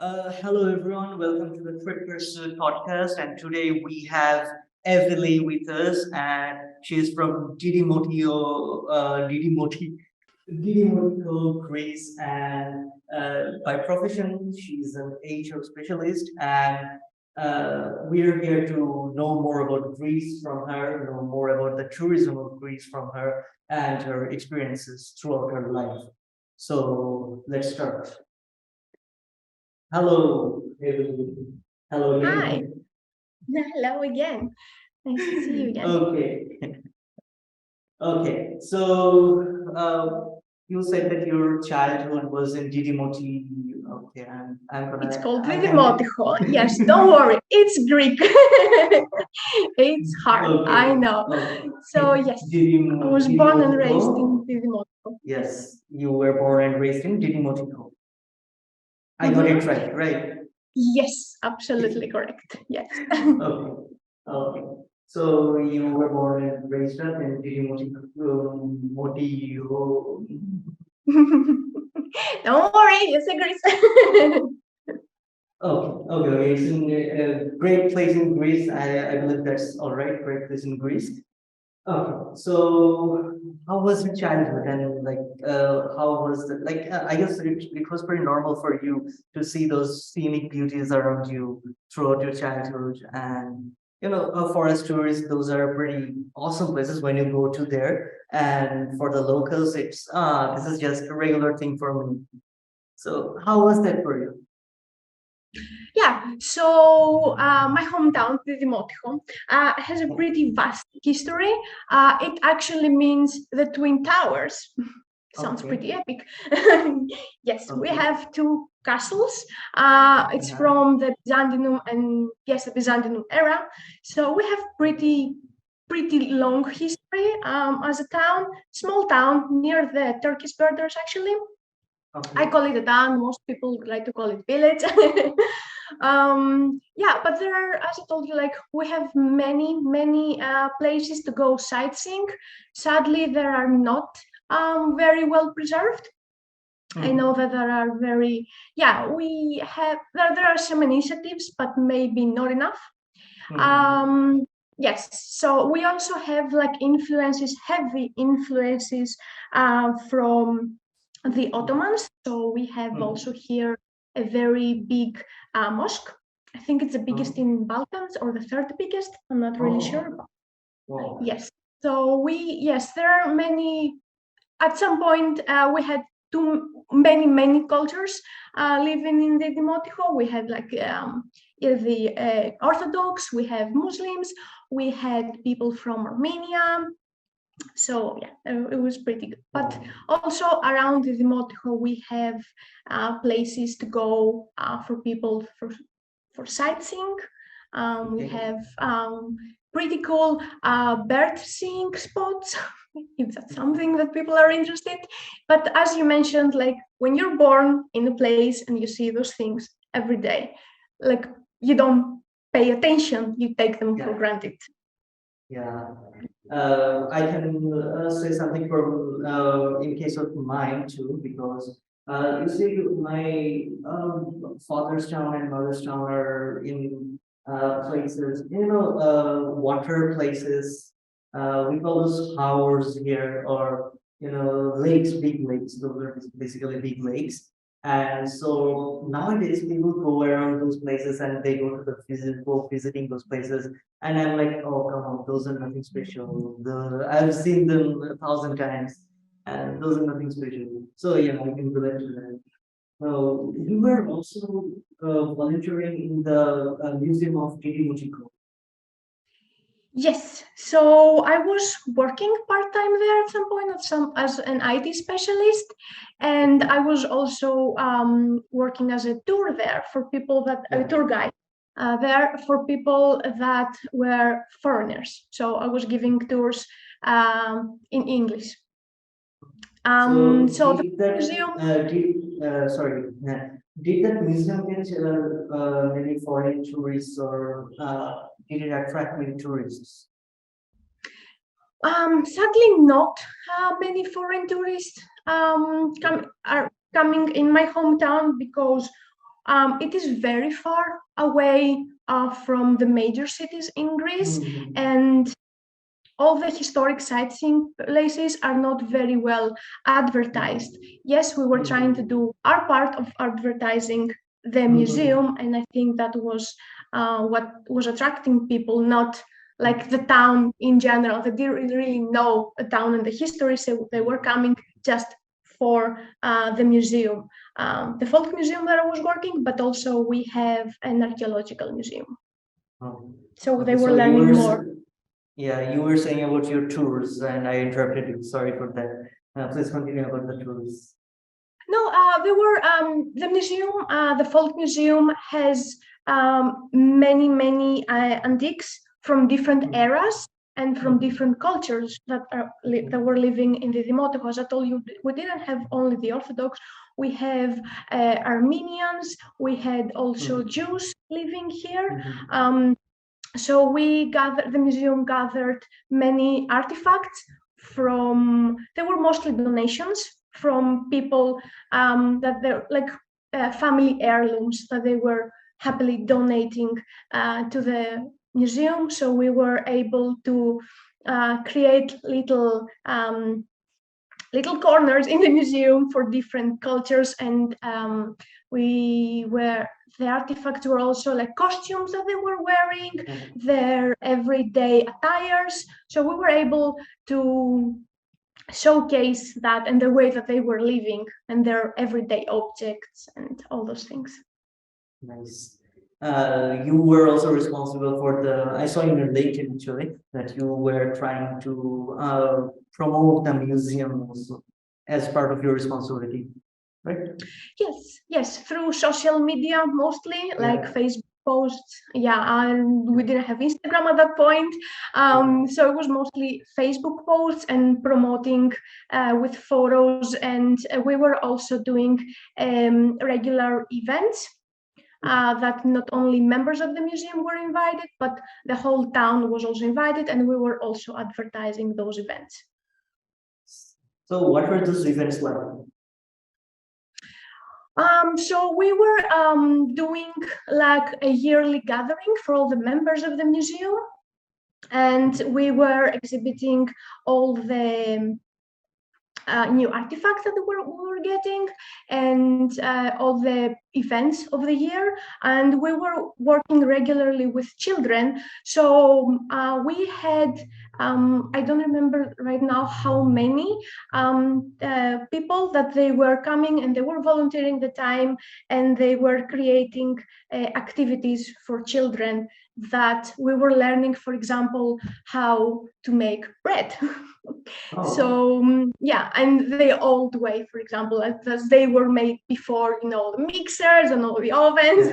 Hello, everyone. Welcome to the TripPursuit podcast. And today we have Evili with us, and she's from Didymoteicho, Greece. And by profession, she's an HR specialist. And we're here to know more about Greece from her, know more about the tourism of Greece from her, and her experiences throughout her life. So let's start. Hello, everyone. Hello Hi. again. Hello again. Nice to see you again. Okay. Okay. So you said that your childhood was in Didymoti. Okay, I'm It's gonna called I can Didymoteicho. Yes, don't worry. It's Greek. It's hard. I okay. know. Okay. So yes, I was born and raised in Didymoteicho. Yes, you were born and raised in Didymoteicho. I got Mhm. it right? Yes, absolutely correct. Yes. Okay. Okay. So you were born and raised up in Didymoteicho. Don't worry, it's a Greece. Okay. It's in a great place in Greece. I believe that's all right. Great place in Greece. Okay. So how was your childhood and like how was the like I guess it was pretty normal for you to see those scenic beauties around you throughout your childhood and for us tourists those are pretty awesome places when you go to there and for the locals it's this is just a regular thing for me. So how was that for you? Yeah, so my hometown, Didymoteicho, has a pretty vast history. It actually means the Twin Towers. Sounds Okay. pretty epic. Yes, we Okay. have two castles. It's Uh-huh. from the Byzantine and yes, the Byzantine era. So we have pretty long history as a town, small town near the Turkish borders actually. I Okay. call it a town. Most people like to call it village. Yeah, but there are, as I told you, like we have many places to go sightseeing. Sadly, there are not very well preserved. I know that there are very, yeah, we have, there are some initiatives, but maybe not enough. Um, yes, so we also have like influences, heavy influences from the Ottomans. So we have also here a very big mosque. I think it's the biggest in Balkans or the third biggest. I'm not really sure. But Wow. yes. So yes, there are many. At some point, we had too many cultures living in the Didymoteicho. We had like the Orthodox, we have Muslims, we had people from Armenia. So yeah, it was pretty good. But also around the Didymoteicho, we have places to go for people for sightseeing. We have pretty cool bird seeing spots, if that's something that people are interested. But as you mentioned, like when you're born in a place and you see those things every day, like you don't pay attention, you take them for granted. Yeah. I can say something from in case of mine too, because you see, my father's town and mother's town are in places, water places. We call those howers here, or lakes, big lakes. Those are basically big lakes. And so nowadays people go around those places and they go visiting those places and I'm like, oh, come on, those are nothing special. I've seen them 1,000 times, and those are nothing special. So yeah, I can relate to that. You were also volunteering in the Museum of Didymoteicho. Yes, so I was working part-time there at some point as an IT specialist, and I was also working as a tour there for people that a tour guide there for people that were foreigners. So I was giving tours in English. So the Did that museum. did that museum get many foreign tourists, or did it attract many tourists? Sadly, not many foreign tourists are coming in my hometown because it is very far away from the major cities in Greece, and all the historic sightseeing places are not very well advertised. Yes, we were trying to do our part of advertising the museum, and I think that was what was attracting people, not like the town in general. They didn't really know the town and the history, so they were coming just for the museum, the folk museum that I was working, but also we have an archaeological museum. So they were learning more. Yeah, you were saying about your tours, and I interrupted you. Sorry for that. Please continue about the tours. No, there were the museum. The folk museum has many antiques from different eras and from different cultures that were living in the Didymoteicho. As I told you, we didn't have only the Orthodox. We have Armenians. We had also Jews living here. So the museum gathered many artifacts from, they were mostly donations from people that they're like family heirlooms that they were happily donating to the museum. So we were able to create little corners in the museum for different cultures, and the artifacts were also like costumes that they were wearing, their everyday attires. So we were able to showcase that and the way that they were living and their everyday objects and all those things. Nice. You were also responsible for I saw in your LinkedIn actually that you were trying to promote the museum also as part of your responsibility, right? Yes, through social media mostly, like Facebook posts. Yeah, and we didn't have Instagram at that point, so it was mostly Facebook posts and promoting with photos, and we were also doing regular events that not only members of the museum were invited, but the whole town was also invited, and we were also advertising those events. So what were those events like? So we were doing like a yearly gathering for all the members of the museum, and we were exhibiting all the new artifacts that we were getting, and all the events of the year, and we were working regularly with children. So we had I don't remember right now how many people that they were coming, and they were volunteering the time, and they were creating activities for children that we were learning, for example, how to make bread. So yeah, and the old way, for example, as they were made before, the mixers and all the ovens.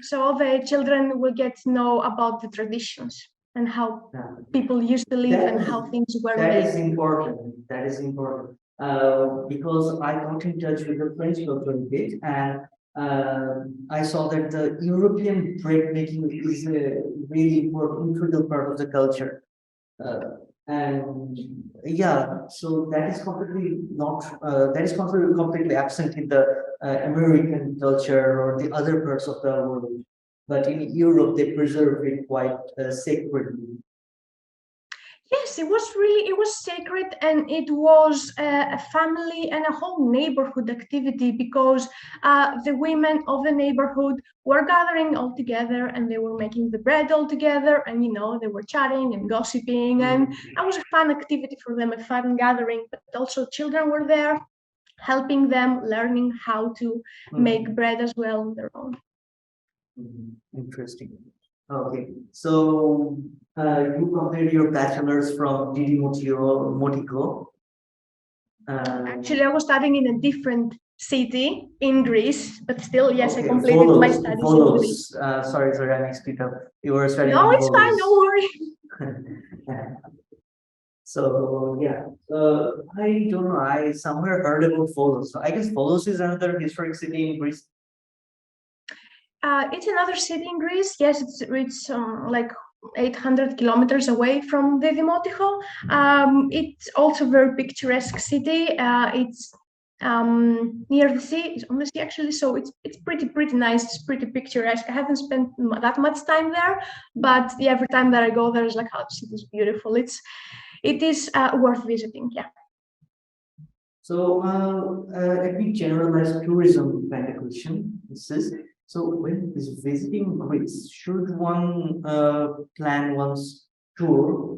So all the children will get to know about the traditions and how people used to live and how things were made. That is important. That is important. Because I got in touch with the French culture a bit, and I saw that the European bread making is a really important integral part of the culture. And yeah, so that is completely completely absent in the American culture or the other parts of the world. But in Europe, they preserve it quite sacredly. Yes, it was sacred, and it was a family and a whole neighborhood activity, because the women of the neighborhood were gathering all together, and they were making the bread all together, and they were chatting and gossiping, and it was a fun activity for them, a fun gathering. But also children were there, helping them, learning how to make bread as well on their own. Interesting. Okay, so you completed your bachelor's from Didymoteicho. Actually, I was studying in a different city in Greece, but still, yes, I completed my studies in Greece. Sorry, I mixed it up. You were studying. No, it's fine. Don't worry. So yeah, I don't know. I somewhere heard about Volos. So I guess Volos is another historic city in Greece. It's another city in Greece. Yes, it's like 800 kilometers away from the Didymoteicho. It's also a very picturesque city. It's near the sea. It's on the sea actually, so it's pretty nice. It's pretty picturesque. I haven't spent that much time there, but every time that I go there, it's like, oh, this is beautiful. It is worth visiting. Yeah. So, a bit generalized tourism kind of question. This is so when is visiting Greece, should one plan one's tour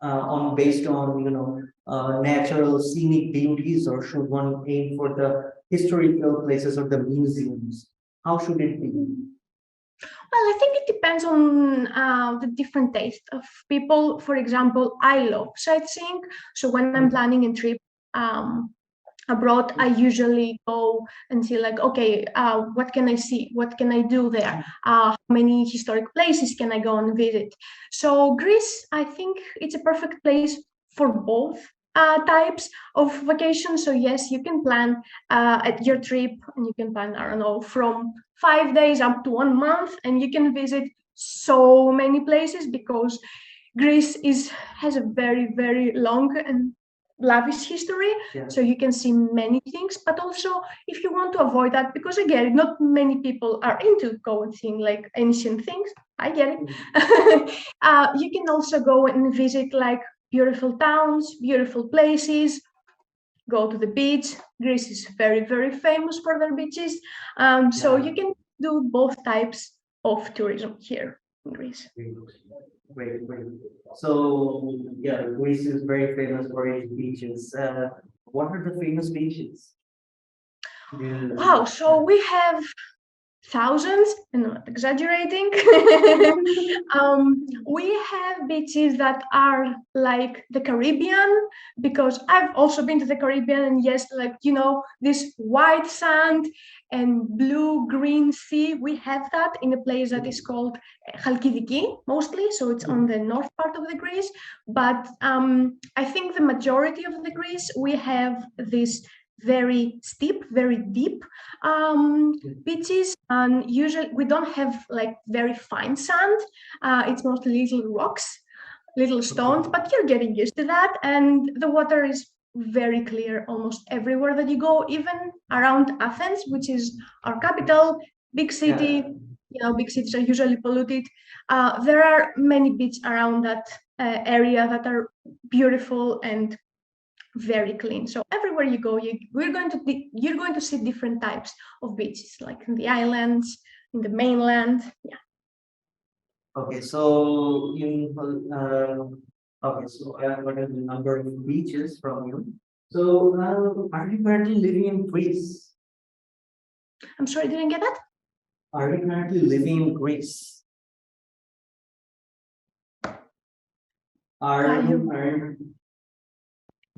on based on natural scenic beauties, or should one aim for the historical places or the museums? How should it be? Well, I think it depends on the different taste of people. For example, I love sightseeing, so when I'm planning a trip abroad, I usually go and see like, okay, what can I see? What can I do there? How many historic places can I go and visit? So Greece, I think it's a perfect place for both types of vacation. So yes, you can plan at your trip, and you can plan, I don't know, from 5 days up to 1 month, and you can visit so many places because Greece has a very long and lavish history. Yeah. So you can see many things. But also, if you want to avoid that, because again, not many people are into go and seeing like ancient things, I get it. You can also go and visit like beautiful towns, beautiful places, go to the beach. Greece is very famous for their beaches. So Yeah. you can do both types of tourism here in Greece. Great. So yeah, Greece is very famous for its beaches. What are the famous beaches? Wow, so we have thousands, and I'm not exaggerating. We have beaches that are like the Caribbean, because I've also been to the Caribbean, and yes, like this white sand and blue-green sea. We have that in a place that is called Chalkidiki, mostly, so it's on the north part of the Greece. But I think the majority of the Greece, we have this very steep, very deep beaches, and usually we don't have like very fine sand. It's mostly little rocks, little stones, but you're getting used to that, and the water is very clear almost everywhere that you go, even around Athens, which is our capital, big city. Big cities are usually polluted. There are many beaches around that area that are beautiful and very clean. So everywhere you go, you're going to see different types of beaches, like in the islands, in the mainland. Yeah. Okay, so I have got a number of beaches from you. So are you currently living in Greece? I'm sorry, didn't get that. Are you currently living in Greece? Are you currently?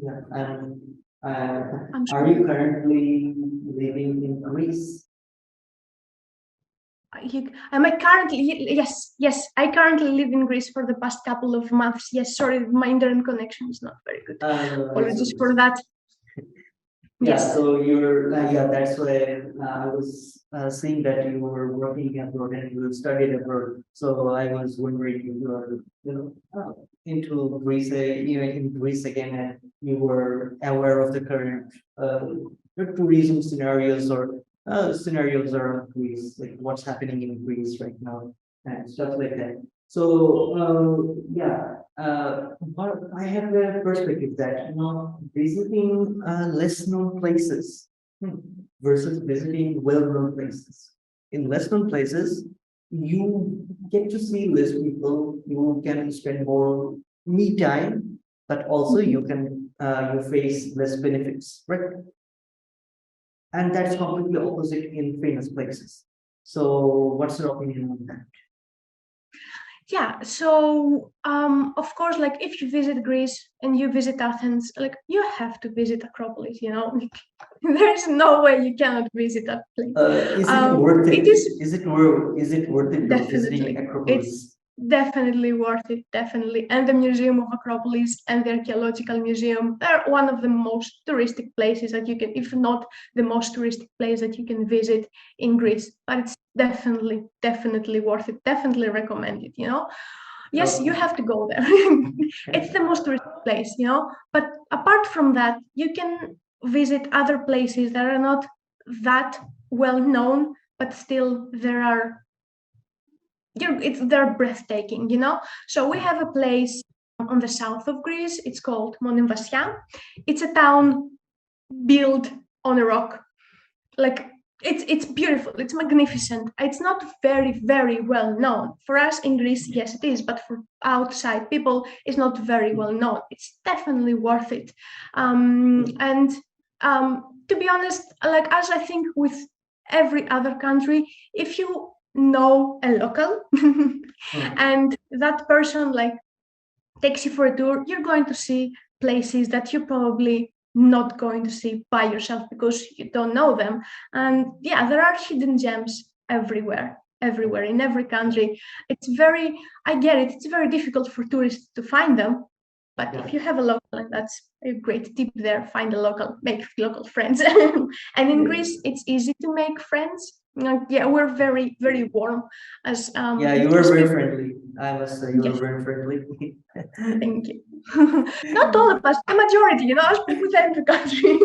Yeah, are you currently living in Greece? Am I currently? Yes. I currently live in Greece for the past couple of months. Yes, sorry, my internet connection is not very good. Apologies for that. Yeah, Yes. so that's why I was seeing that you were working abroad and you studied abroad. So I was wondering if you were, into Greece, even in Greece again, and you were aware of the current tourism scenarios or scenarios around Greece, like what's happening in Greece right now and stuff like that. So but I have the perspective that visiting less known places versus visiting well-known places. In less known places, you get to see less people. You can spend more me time, but also you face less benefits, right? And that's completely opposite in famous places. So, what's your opinion on that? Yeah, so of course, like if you visit Greece and you visit Athens, like you have to visit Acropolis, like, there's no way you cannot visit that place. Is it worth it? It is Is it worth it to visiting Acropolis? It's definitely worth it, definitely. And the Museum of Acropolis and the Archaeological Museum, they're one of the most touristic places that you can, if not the most touristic place that you can visit in Greece. But it's definitely worth it. Definitely recommend it, Yes, you have to go there. It's the most touristic place, But apart from that, you can visit other places that are not that well known, but still they're breathtaking, you know. So we have a place on the south of Greece. It's called Monimvasia. It's a town built on a rock. Like it's beautiful, it's magnificent. It's not very well known. For us in Greece, yes it is, but for outside people it's not very well known. It's definitely worth it. And to be honest, like as I think with every other country, if you know a local and that person like takes you for a tour, you're going to see places that you're probably not going to see by yourself because you don't know them. And yeah, there are hidden gems everywhere in every country. I get it, it's very difficult for tourists to find them. But if you have a local, and that's a great tip there, find a local, make local friends. And in Greece, it's easy to make friends. Yeah, we're very warm as Yeah, you were very friendly. I must say, you were very friendly. Thank you. Not all of us, the majority, you know, I speak with every country.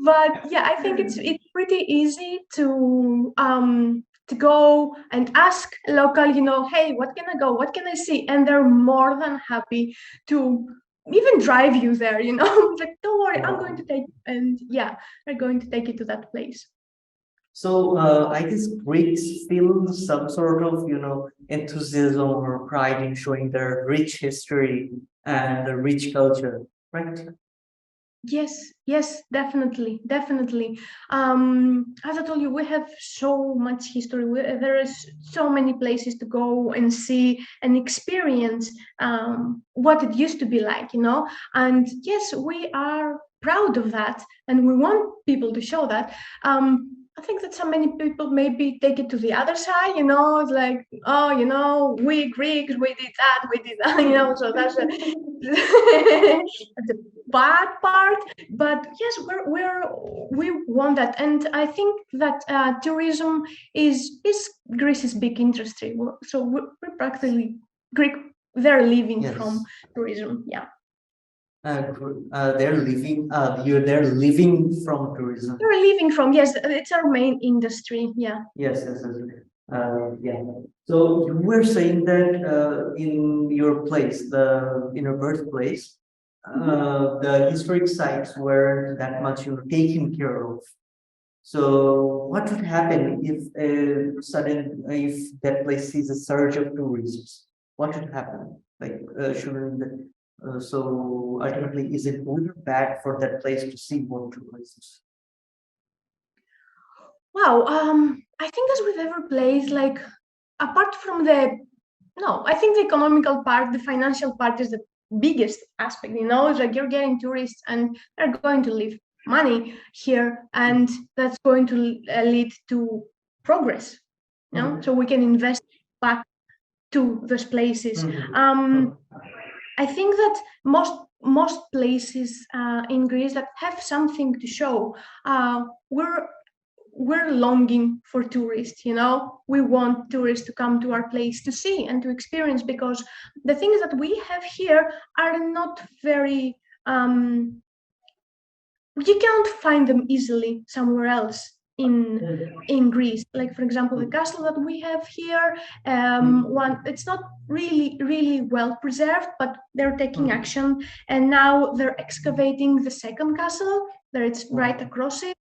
But yeah, I think it's pretty easy to go and ask a local, you know, hey, what can I go? What can I see? And they're more than happy to even drive you there, you know. Like, don't worry, I'm going to take you. And yeah, they're going to take you to that place. So I guess Greeks feel some sort of, you know, enthusiasm or pride in showing their rich history and the rich culture, right? Yes, definitely. As I told you, we have so much history. There is so many places to go and see and experience what it used to be like, you know. And yes, we are proud of that, and we want people to show that. I think that so many people maybe take it to the other side, you know, it's like, oh, you know, we Greeks, we did that, you know, so that's the bad part. But yes, we want that, and I think that tourism is Greece's big industry. So we're practically Greek. They're living from tourism. Yeah. They're living. They're living from tourism. They're living from, yes, it's our main industry. Yeah. Yes. Yeah. So you were saying that in your place, in your birthplace, the historic sites weren't that much, you know, taken care of. So what would happen if that place sees a surge of tourists? What would happen? Like, shouldn't so ultimately, is it good or bad for that place to see more tourists? Wow. I think as with every place, like apart from no, I think the economical part, the financial part is the biggest aspect, you know, it's like you're getting tourists and they're going to leave money here, and that's going to lead to progress, you know, so we can invest back to those places. I think that most places in Greece that have something to show, we're longing for tourists, you know. We want tourists to come to our place to see and to experience, because the things that we have here are not very you can't find them easily somewhere else in Greece. Like for example, the castle that we have here, it's not really well preserved, but they're taking action, and now they're excavating the second castle that it's right across it.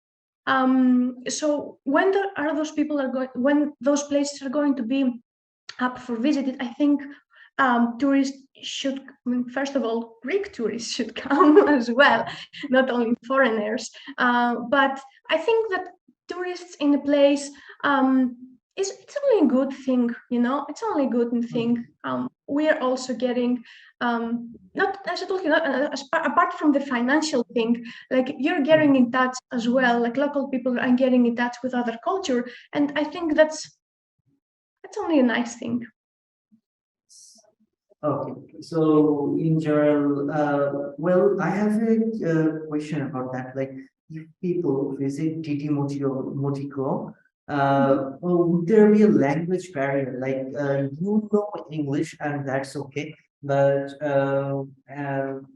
So when when those places are going to be up for visited, I think tourists should, first of all, Greek tourists should come as well, not only foreigners. But I think that tourists in a place it's only a good thing, you know. It's only a good thing. We are also getting not, as I told you, apart from the financial thing, like you're getting in touch as well. Like local people are getting in touch with other culture, and I think that's only a nice thing. Okay, so in general, well, I have a question about that. Like, if people visit Didymoteicho, would there be a language barrier? Like, you know English, and that's okay. But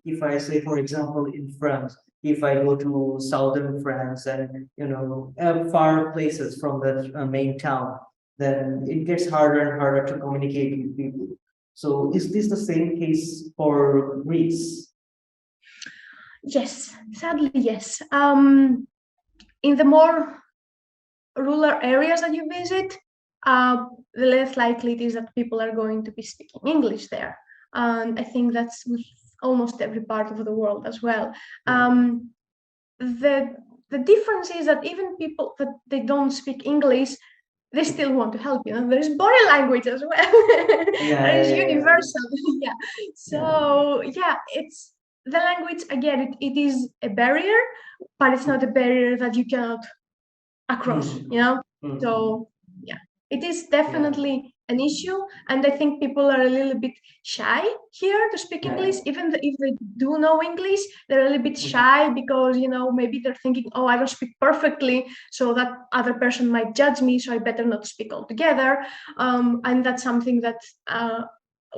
if I say, for example, in France, if I go to southern France and far places from the main town, then it gets harder and harder to communicate with people. So is this the same case for Greece? Yes, sadly, yes. In the more rural areas that you visit, the less likely it is that people are going to be speaking English there. And I think that's with almost every part of the world as well. The difference is that even people that they don't speak English, they still want to help you. There's body language as well. That is universal. Yeah. So yeah, it's the language. Again, it is a barrier, but it's not a barrier that you cannot across. So yeah, it is definitely an issue, and I think people are a little bit shy here to speak English. Even if they do know English, they're a little bit shy because maybe they're thinking, oh, I don't speak perfectly, so that other person might judge me, so I better not speak altogether. And that's something that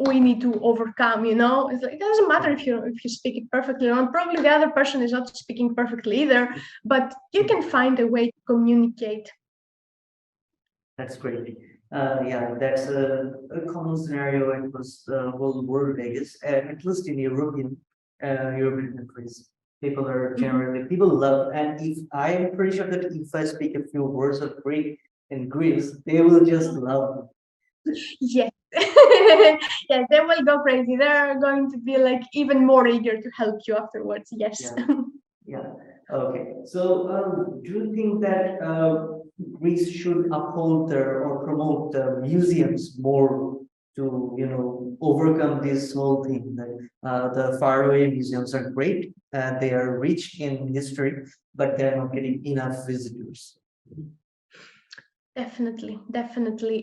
we need to overcome. It's like, it doesn't matter if you speak it perfectly or not. Probably the other person is not speaking perfectly either, but you can find a way to communicate. That's great. Yeah, that's a common scenario across the whole world, I guess, at least in European countries. People are generally, people love, and if I am pretty sure that if I speak a few words of Greek in Greece, they will just love me. Yes. Yeah, they will go crazy. They're going to be like even more eager to help you afterwards. Yes. Yeah. Okay. So, do you think that Greece should uphold or promote the museums more to overcome this whole thing that the faraway museums are great and they are rich in history, but they're not getting enough visitors? Definitely,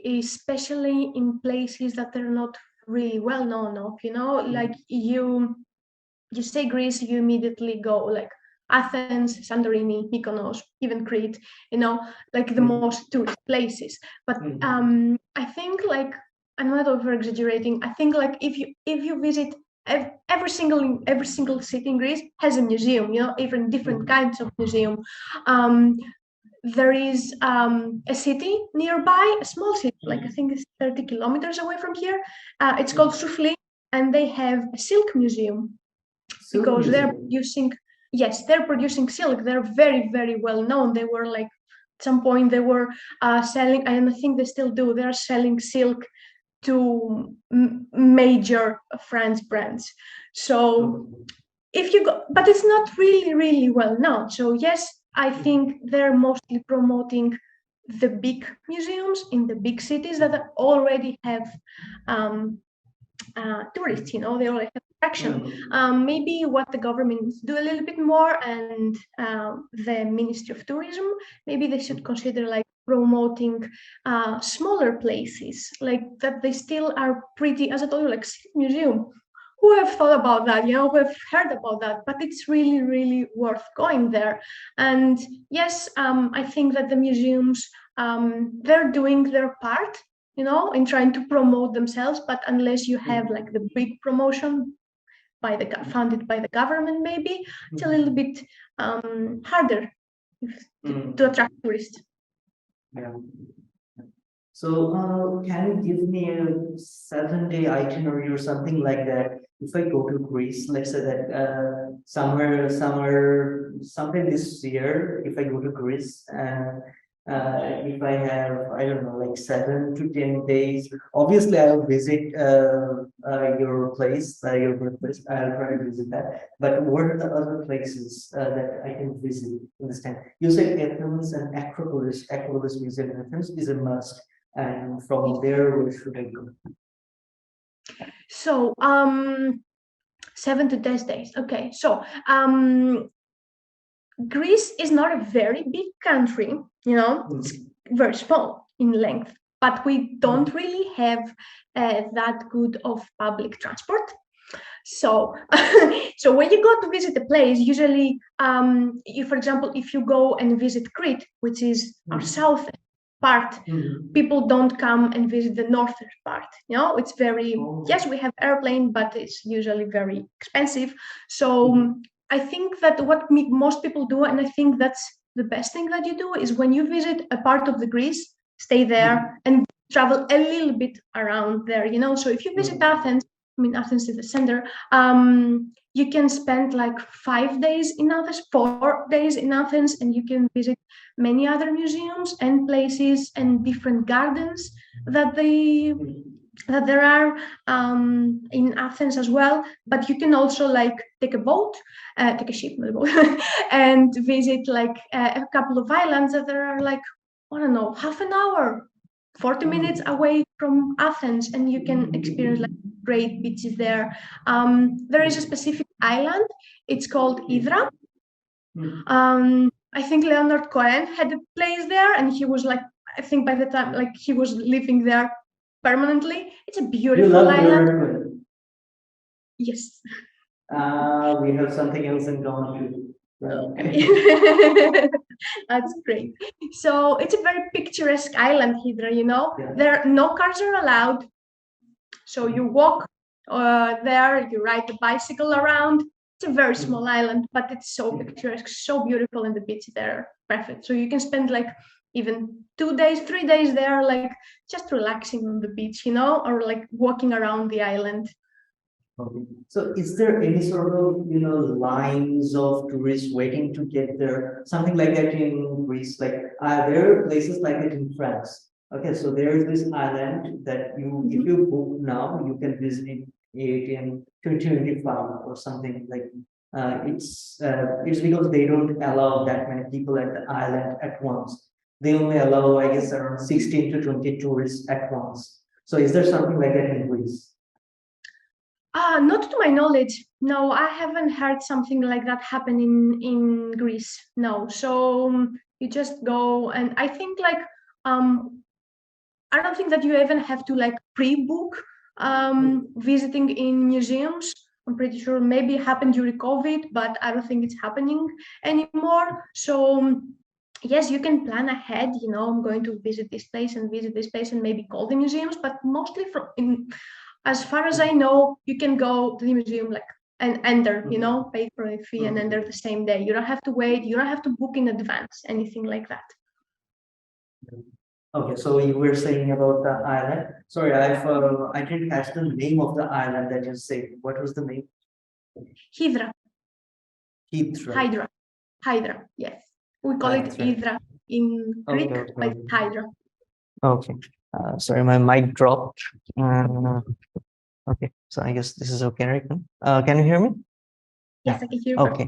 especially in places that are not really well known of. Like you say Greece, you immediately go like Athens, Santorini, Mykonos, even Crete, like the most tourist places. But I think, like, I'm not over exaggerating. I think like if you visit every single city in Greece has a museum, even different kinds of museum. There is a city nearby, a small city, like I think it's 30 kilometers away from here. It's called Soufli, and they have a silk museum because they're producing silk. They're very, very well known. They were like, at some point they were selling, and I think they still do. They're selling silk to major French brands. So if you go, but it's not really, really well known. So yes, I think they're mostly promoting the big museums in the big cities that already have tourists. They already have attraction. Maybe what the government needs to do a little bit more, and the Ministry of Tourism, maybe they should consider like promoting smaller places, like that they still are pretty, as I told you, like museum. Who have thought about that? Who have heard about that? But it's really, really worth going there. And yes, I think that the museums, they're doing their part, in trying to promote themselves. But unless you have like the big promotion funded by the government, maybe it's a little bit harder to attract tourists. Yeah. So, can you give me a 7-day itinerary or something like that? If I go to Greece, let's say that sometime this year, if I go to Greece, and if I have, I don't know, like 7 to 10 days, obviously I'll visit your place, your birthplace. I'll try to visit that. But what are the other places that I can visit in this time? You said Athens and Acropolis. Acropolis Museum in Athens is a must. And from there, where should I go? So, 7 to 10 days. Okay. So, Greece is not a very big country, it's very small in length, but we don't really have that good of public transport. So, so when you go to visit a place, usually, for example, if you go and visit Crete, which is our south part, people don't come and visit the northern part. It's very, yes, we have airplane, but it's usually very expensive. So I think that what most people do, and I think that's the best thing that you do, is when you visit a part of the Greece, stay there and travel a little bit around there, you know. So if you visit Athens, I mean, Athens is the center, you can spend like 5 days in Athens, 4 days in Athens, and you can visit many other museums and places and different gardens that there are in Athens as well. But you can also like take a boat, take a ship, not a boat, and visit like a couple of islands that there are like, I don't know, half an hour, 40 minutes away from Athens, and you can experience like great beaches there. There is a specific island, it's called Hydra. I think Leonard Cohen had a place there, and he was like, I think by the time like he was living there permanently. It's a beautiful island. Yes. We have something else in common too. Okay. That's great. So it's a very picturesque island, Hydra, you know. Yeah. There no cars are allowed. So you walk there, you ride the bicycle around. It's a very small island, but it's so picturesque, so beautiful, and the beach there, perfect. So you can spend like even 2 days, 3 days there, like just relaxing on the beach, you know, or like walking around the island. Okay. So is there any sort of, lines of tourists waiting to get there? Something like that in Greece, like there are places like it in France. Okay, so there is this island that if you book now, you can visit it in 2025 or something like. It's because they don't allow that many people at the island at once. They only allow, I guess, around 16 to 20 tourists at once. So is there something like that in Greece? Not to my knowledge. No, I haven't heard something like that happen in Greece. No. So you just go, and I think like I don't think that you even have to like pre-book visiting in museums. I'm pretty sure maybe it happened during COVID, but I don't think it's happening anymore. So yes, you can plan ahead, you know, I'm going to visit this place and visit this place and maybe call the museums, but mostly as far as I know, you can go to the museum like and enter, you know, pay for a fee and enter the same day. You don't have to wait, you don't have to book in advance, anything like that. Okay, so you were saying about the island. Sorry, I didn't catch the name of the island that you said. What was the name? Hydra. Hydra. Hydra. Yes, we call it Hydra in Greek, like Hydra. Okay. Sorry, my mic dropped. Okay, so I guess this is okay, right? Can you hear me? Yes, I can hear you. Okay.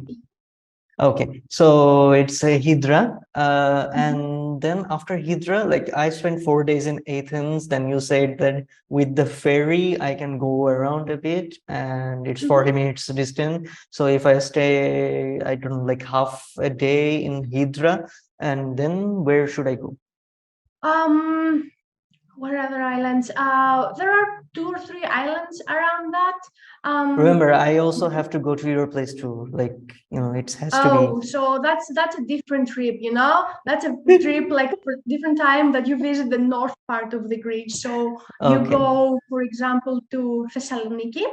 Okay, so it's a Hydra, and then after Hydra, like I spent 4 days in Athens. Then you said that with the ferry, I can go around a bit, and it's 40 minutes distance. So if I stay, I don't know, like half a day in Hydra, and then where should I go? What other islands? There are 2 or 3 islands around that. Remember, I also have to go to your place too. Like, it has to be. Oh, so that's a different trip, you know? That's a trip like for different time that you visit the north part of the Greece. So you go, for example, to Thessaloniki,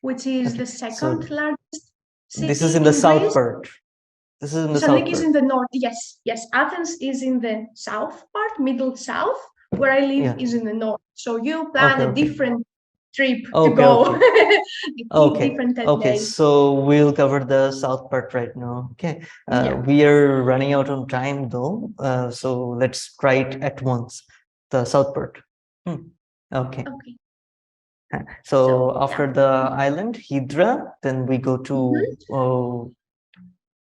which is the second largest city. This is in the south part. This is in the south part. Thessaloniki is in the north. Yes. Athens is in the south part, middle south. Where I live is in the north. So you plan a different trip to go. Different days. So we'll cover the south part right now. Okay. We are running out of time though. So let's try it at once. The south part. Okay. So after the island, Hydra, then we go to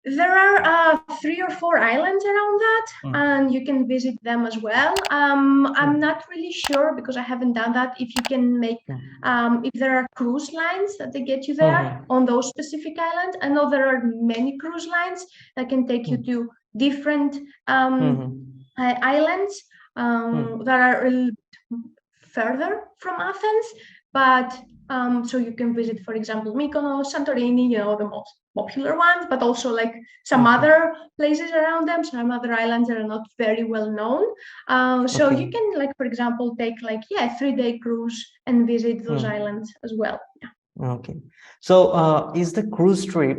there are 3 or 4 islands around that, and you can visit them as well. I'm not really sure because I haven't done that. If you can make, if there are cruise lines that they get you there on those specific islands. I know there are many cruise lines that can take you to different islands that are a little further from Athens, but so you can visit, for example, Mykonos, Santorini, the most popular ones, but also like some other places around them, some other islands that are not very well known. So you can, like, for example, take like a 3-day cruise and visit those islands as well. Okay. So, is the cruise trip,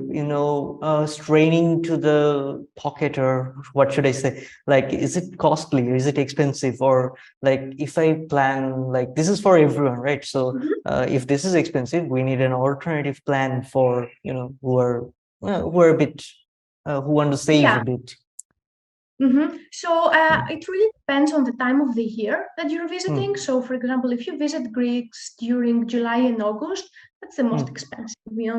straining to the pocket, or what should I say? Like, is it costly? Is it expensive? Or like, if I plan, like, this is for everyone, right? So, Mhm. if this is expensive, we need an alternative plan for, who are a bit, who want to save a Yeah. bit. So Mm, it really depends on the time of the year that you're visiting. mm, So, for example, if you visit Greece during July and August, that's the most mm, expensive,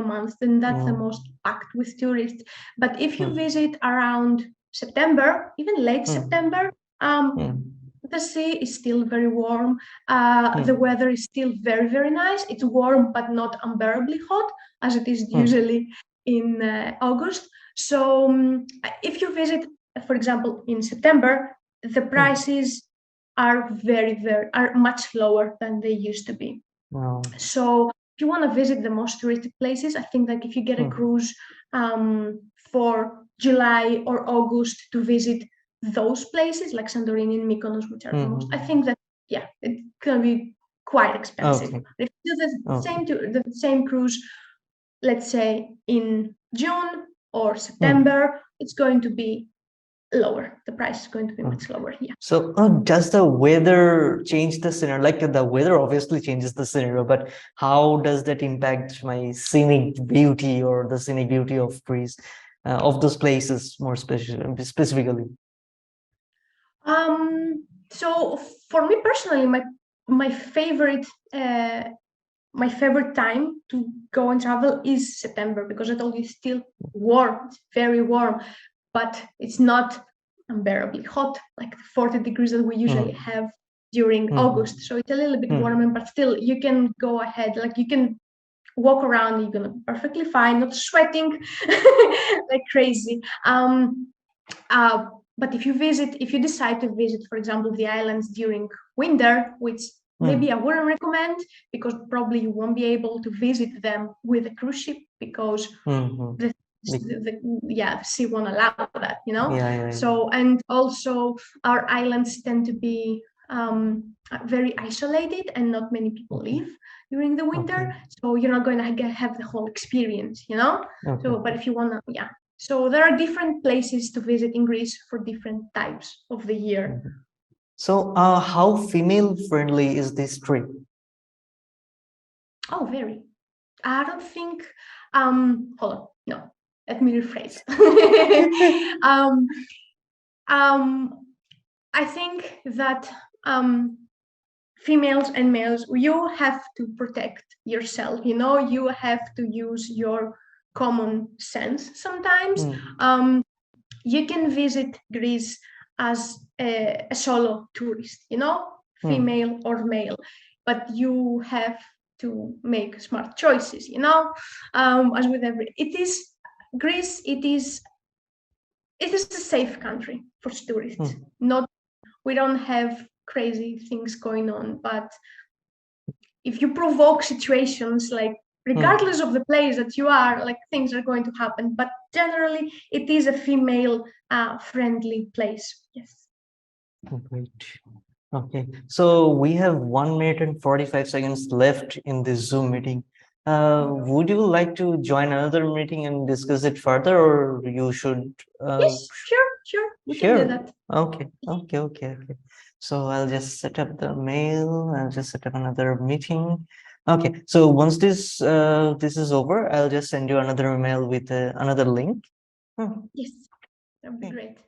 months, and that's the most packed with tourists. But if you mm, visit around September, even late mm, September, mm, the sea is still very warm. The mm, weather is still very, very nice. It's warm, but not unbearably hot, as it is mm, usually in August. So, if you visit, for example, in September, the mm. prices are are much lower than they used to be. Wow. So if you want to visit the most touristic places, I think like if you get a Mm, cruise for July or August to visit those places like Santorini and Mykonos, which are the most, I mm, think that yeah, it's gonna be quite expensive. okay. If you do Okay. the same cruise, let's say in June or Mm. September, it's going to be lower. The price is going to be Mm. much lower. Yeah. So, does the weather change the scenario? Like the weather obviously changes the scenario, but how does that impact my scenic beauty or the scenic beauty of Greece, of those places more specifically? So for me personally, my favorite uh, my favorite time to go and travel is September because I told you it's still warm. It's very warm, but it's not unbearably hot like the 40 degrees that we usually Mm, have during mm, August. So it's a little bit warmer, mm, but still you can go ahead. Like you can walk around, you're gonna be perfectly fine, not sweating like crazy. Uh, but if you decide to visit, for example, the islands during winter, which maybe I mm, wouldn't recommend because probably you won't be able to visit them with a cruise ship because mm, mm. the, Like, the sea won't allow that, yeah, yeah, yeah. So, and also our islands tend to be very isolated and not many people Okay, live during the winter. okay, So you're not going to have the whole experience. okay. So, but if you want to, yeah. So there are different places to visit in Greece for different types of the year. Mhm. So, how female friendly is this trip? Oh, very. I don't think, hold on, no, let me rephrase. um, um, I think that females and males, you have to protect yourself. You have to use your common sense sometimes. Mm, You can visit Greece as a solo tourist, mm, female or male, but you have to make smart choices. As with Greece, it is a safe country for tourists. mm, Not We don't have crazy things going on, but if you provoke situations like mm. regardless of the place that you are, like things are going to happen, but generally it is a female friendly place. Yes. Great. Okay, so we have 1 minute and 45 seconds left in this Zoom meeting. Would you like to join another meeting and discuss it further, or you should Yes, sure, we can do share? that. Okay, okay. So I'll just set up the mail. I'll just set up another meeting. Okay, so once this is over, I'll just send you another email with another link. Hmm, Yes, that would be okay. great.